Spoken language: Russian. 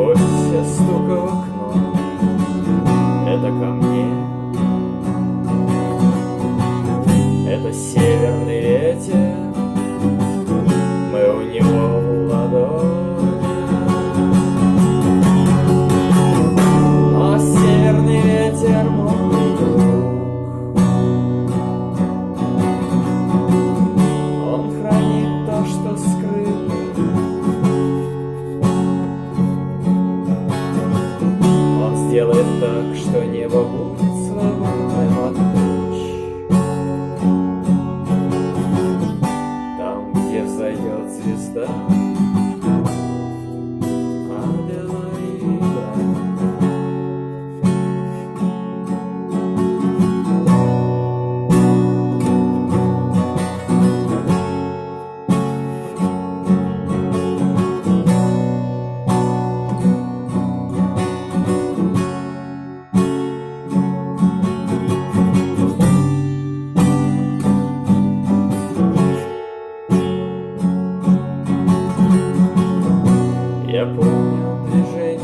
бойся стука в окно, это ко мне. Это северный ветер, мы у него в ладони. Но северный ветер мой друг, он хранит то, что скрыто. Он сделает так, что небо будет свободным от туч. Там, где взойдет звезда Аделаида. Я помню движение